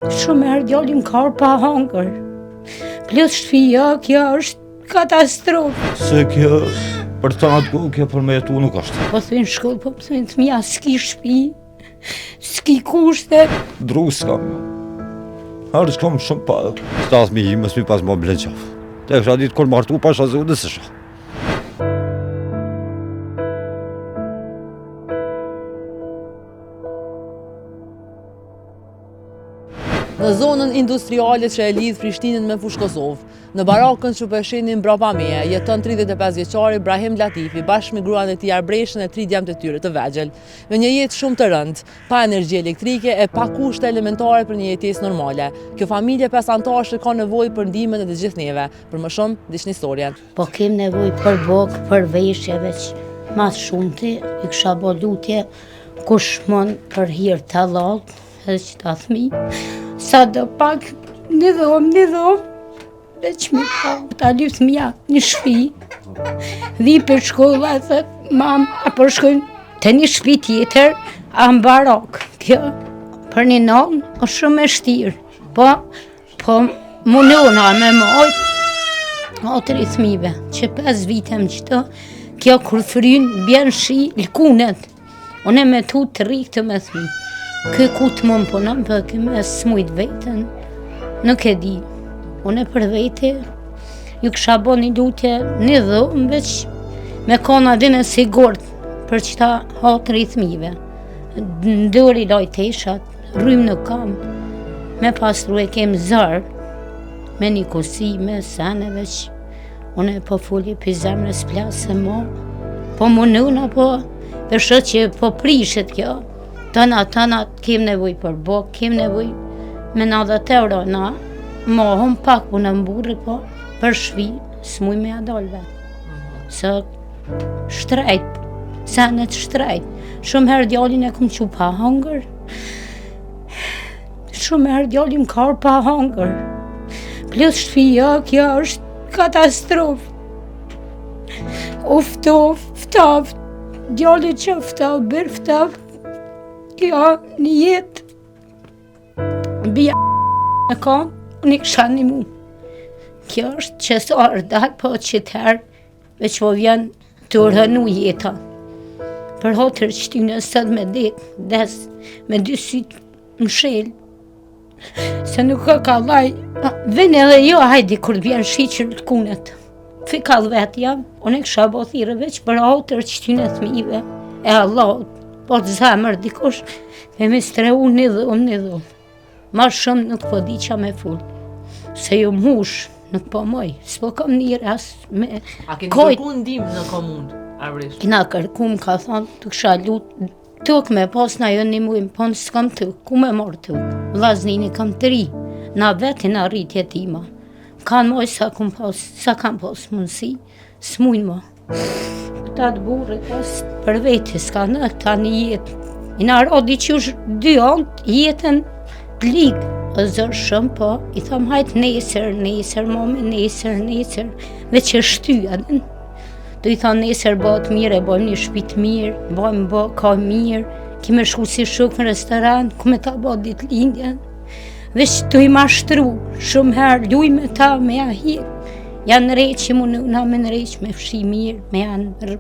Shumë herë djalim ka pa hangër. Plus shtëpia, kjo është katastrofë. Se kjo, për të atë kohë, kjo për me jetu nuk është. Po thujnë shkollë, po thujnë të mja, s'ki shtëpi, s'ki kushte. Dru s'kam. Harë s'kam shumë pa. Stas mi mësë mi pas më blenë qafë. Te kësha ditë kur martu pa shazë dhe sësha. Në zonën industriale që e lidh Prishtinën me Fushë Kosovë, në barakën që përshinin mbrapa meje, jeton 35 vjeçari Ibrahim Latifi bashkë me gruan e tij Arbreshën e 3 djemtë të tyre të vegjël, me një jetë shumë të rëndë, pa energji elektrike e pa kushte elementare për një jetesë normale. Kjo familje 5 anëtarësh ka nevojë për ndihmën e të gjithë neve. Për më shumë, ndiqni historien. Po kem nevojë për bokë, për veshje veç mas shumti, i kisha bo lutje kush mund për hir të Allahut, edhe që ta thmi. Sa do pak një dhomë, veç mi pa. Ta lyftë mja një shpi, dhi për shkolla, thët, mam, a për shkojnë të një shpi tjetër, a në barak. Kjo, për një nënë, o shumë e shtirë. Po munona me mojtë, o të rithmive, që 5 vite më qëto, kjo kur frynë, bjen shi, lkunet. Une me tu të rikë të me thmi. Kë ku të më punëm, për këme smujt vetën, nuk e di. Une për vete, ju kësha bo një lutje një dhomë, veç me kona dhe në sigurt për qëta hatë rithmive. Ndori lojteshat, rrym në kam, me pastru e kem zërë, me një kusi, me sene veç. Une po fulli për zemrës plasë mo, po mununa po, përshë që po prishet kjo. Tënat, kem nevoj për bok, kem nevoj me 90 euro, na mohëm pak për në mburri, po për shvi, s'muj me adolve. Së shtrejt, senet shtrejt. Shumë herë djallin e këm që pa hangër. Shumë herë djallin ka pa hangër. Plus shtëpia, kjo është katastrofë. Ftaf, djallit që ftaf, bërë ftaf. Kjo një jetë, bia në kam, unë i kësha një mu. Kjo është që së ardhak, po që të herë, veç po vjen të rënu jeta. Për hotër që ty nësët me des, me 2 sytë më shelë. Se nuk ka laj, vene edhe jo, hajdi kur vjen shiqër të kunet. Fikall vetë jam, unë i kësha bo thire veç për hotër që ty në thmive, e Allahot. Po të zemër dikush, e me streu një dhomë. Ma shumë nuk po di qa me full. Se jo mush, nuk po moj. S'po kam një rast me kojt. A keni kërku ndim në komunë, Arbresh? Kina kërku më ka thonë, të kësha lutë. Tuk me pas na jo një mujmë, po në s'kam tuk, ku me marë tuk? Vlaznini kam 3, na vetin a rritje tima. Kanë moj sa kam pas mundësi, s'mujnë ma. Tatë burët, për veti s'ka në ta një jetë. I në rodi që është 2 antë, jetën ligë. O zërë shumë, po, i thamë hajtë nesër, mami, nesër, veç e shtyja. Do i thamë nesër bëtë mirë, e bojmë një shpit mirë, bojmë ka mirë, kime shku si shukë në restoran, ku me ta bëtë ditë lindjen. Veç të i mashtru, shumë herë, luj me ta, me ahirë. Janë reqë mu në me në reqë me fshi mirë, me janë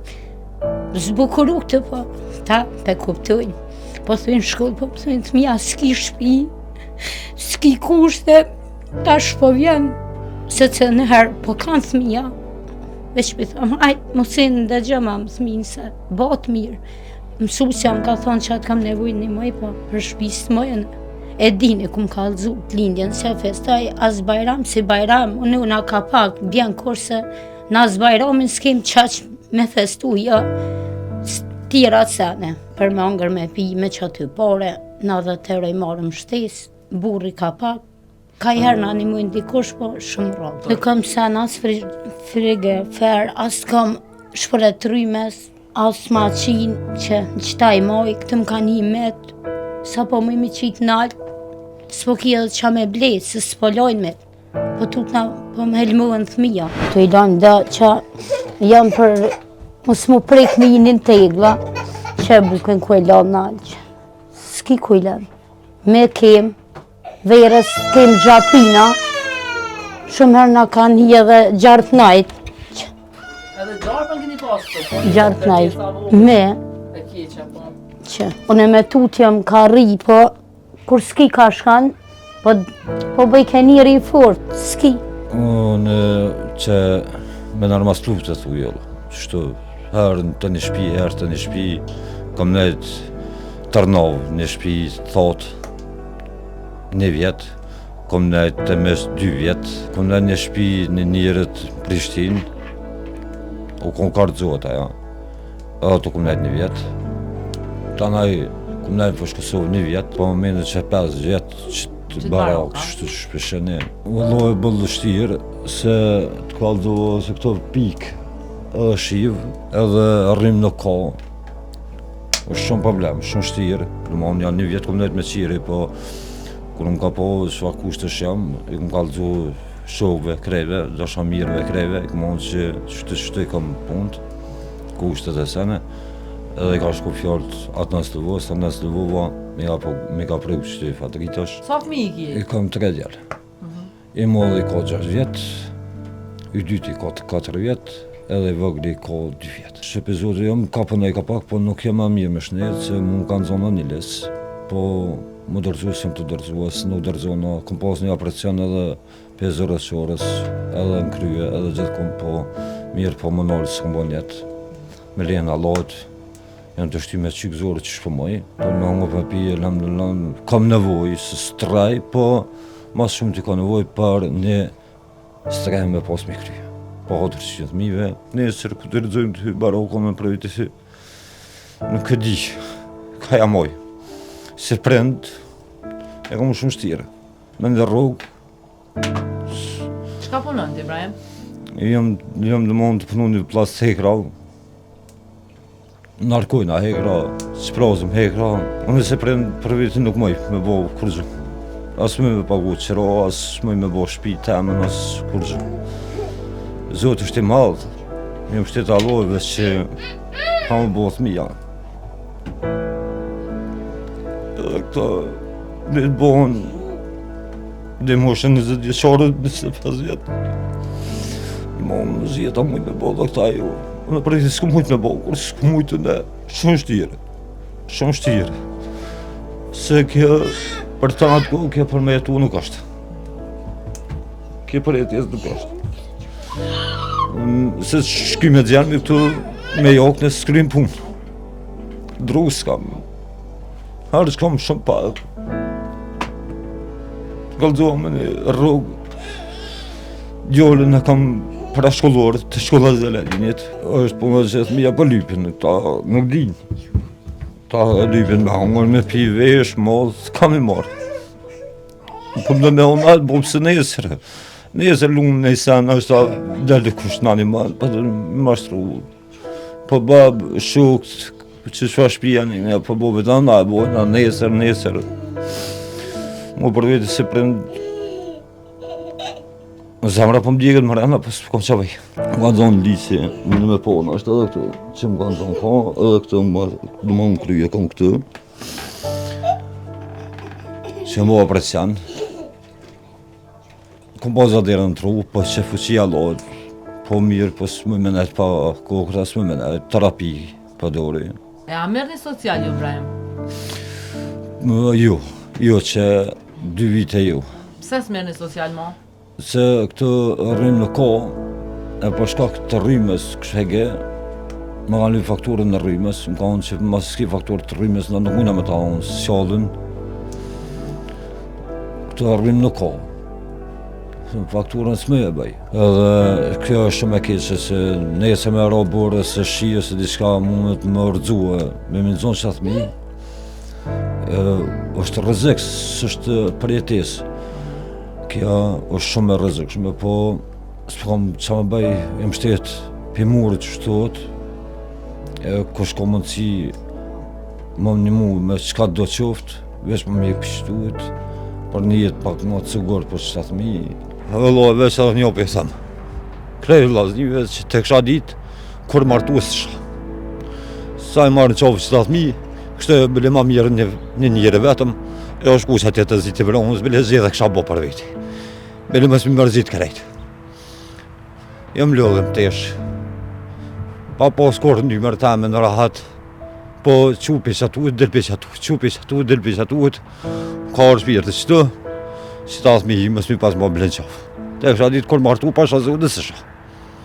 zbukuru të po, ta pe kuptojnë. Po thujnë shkollë, po thujnë të mja, s'ki shpi, s'ki kushte, ta shpo vjen, se të nëherë, po kanë thmija. Veç për thëmë, hajtë, mosin dhe gjëma më thminë se, batë mirë. Mësusja më ka thonë që atë kam nevojnë një moj, po për shpisë mojën. E dini ku më kalëzu të lindjen, se festaj as bajram, si bajram, unë ka pak, bjen kurse, në as bajramin s'kem qaq me festu, jo, tira sene, për me angër me pi, me që aty pare, 90 euro i marëm shtes, burri ka pak, ka jherë në animujnë dikush, po shumë rrallë. Nuk kam sen as frigifer, as kam shpëretrymes, as maqinë që në qëta i moj, këtë më ka një met, sa po më imi qitë nalë, s'po kia dhe qa me blejtë, se s'po lojnë me, po tukna po më helmuën thmija. Të i lojnë da qa jam për mos mu prek me jinin tegla, që e bukën ku e lojnë nalë, s'ki ku i lojnë. Me kem, verës kem gjapina, shumë herë na kanë hi edhe gjartë najt, Edhe gjarpën keni pasur. gjartë najt, me, E keqe po. që unë me tutjem ka ri, po kur s'ki ka shkan, po bëj ke njëri fort, s'ki. Unë që me nërmastru të thujel, qështu herën të një shpi, herë të një shpi, kam nejt Tërnov, një shpi thot, një vjet, kam nejt të mes 2 vjet, kam nejt një shpi në njërët Prishtin, u kom karëzot aja, edhe të kam nejt 1 vjet, tanaj kam nejt për Kosovë 1 vjet, po më mene që 5 vjet, që barak, kështu shpeshene. Vëlloj bëllë shtirë, se të kallëzohë se këto pikë, edhe shiv, edhe rrim në ko. është shumë problem, shumë shtirë. Domthon janë 1 vjet kom nejt me qiri, po kur më ka po çfarë kushtesh jam, i kom kallëzu shokëve, krejve, dashamirëve, krejve, i kom thonë që çtë kam punë, kushtet e sene. Edhe i ka shku fjallët atë nësë të vës, atë nësë të vëva, me ka prejë që të fatritash. Sa fëmijë ki? I kam 3 djallë. I modhe i ka 6 vjetë, i dyti i ka 4 vjetë, edhe i vëgli i ka 2 vjetë. Shepizodë jam kapën e ka pak, po nuk jem ma mirë me shnetë, se mu kanë zona një lesë, po më dërzuës jem të dërzuës, nuk dërzona, kom pas një operacion edhe 5 orës qorës, edhe në krye, edhe gjithë kom po mirë, po më nalë së kom bo njetë, me lejnë Allahut. Janë të shtyme qikë zorë që shpëmoj, por me hongë për pije, kam nevoj, së straj, po mas shumë t'i ka nevoj për një straj me pas me kryje. Po hatër që të mive, nesër këtë rëzojmë të barokon me projete si nuk e di, ka jamoj. Se prend, e kam shumë shtire, me ndër rogë. Çka punon ti, Ibrahim? Jam dhe mund të punu një plas të hekra, narkojna hekra, shprazëm hekra, unë se prend për vitin nuk moj me bo kurgjë. As me pagu qëra, as me bo shpi temen, as kurgjë. Zotë është i madhë, një mështet Allahove që ka më bo thmija. Edhe këta me të bohën dhe moshën 20 vjeqare, 25 vjetë. Ma më zjeta muj me bo dhe këta jo. Në përrejti s'ku mujtë me bo, kur s'ku mujtë në shumë shtire. Se kjo, për të atë kohë, kjo për me jetu nuk është. Kjo për jetjes nuk është. Se shky me djenë këtu me jakë në s'krym punë. Drugë s'kam. Harë s'kam shumë pak. Kallëzohë me një rrugë. Djollën e kam parashkollorët të shkollat Zeleninit, është po më gjithë mija për lypin, ta nuk din. Ta lypin me hangër, me pi vesh, modh, kam i marrë. Po më dhe me onatë, bo pëse nesër. Nesër lunë në i sen, është ta delë kusht nani manë, po të më mashtru. Po babë, shukët, që shfa shpija një, po bo vetë na e bojna, nesër. Më për vete se prend zemra po më djegët më rena, po s'kom qa vej. Më kanë zonë lisi, më në me pona, është edhe këtu, që më kanë zonë ka, edhe këtu du më kryje, kam këtu. Që më operacion. Kom pas aderën në tru, po që fuqia lodë, po mirë, po s'më menet pa kokra, s'më menet, terapi, pa dori. E a merrni social ju, Ibrahim? Jo, që 2 vite jo. Pse s'merrni social ma? Se këtë rrim në ko, e për shkak të rrimës këshhege, më kanë lyp fakturën në rrimës, më kanë që mas s'ki fakturë të rrimës, në nuk muna me ta unë sjallën. Këtë rrim në ko, fakturën s'me e bëj. Edhe kjo është shumë e keqe, se nese me robore, se shije, se diçka mundet më rëzue, me minzon që atë mi, është rrezik, s'është përjetesë. Kjo është shumë e rrezikshme, po s'kam qa më bëj, jem shtetë për murit që shtot, kush ka mundësi më një mu me qka do qoftë, veç më me pishtuit, për një jetë pak më të sigur për 7.000. Edhe lo, veç edhe një për thëmë. Krejë vllaznive që të kësha ditë, kur martues të shka. Sa i marrë në qofë 7.000, kështë e bële ma mirë një njëre vetëm, Jo shku që atje të zitë të vëronë, bile zjedhe kësha bo për veti. Bile mësë më mërzit kërejt. Jam lodhëm tesh. Pa po skorë një mërë ta me në rahat. Po qupish atuhet, delpish atuhet, qupish atuhet, delpish atuhet. Ka orë shpirë të qëtë. Që ta asë mi mësë mi pas më blenë qafë. Te kësha ditë kërë martu, pasha zë u dësësha.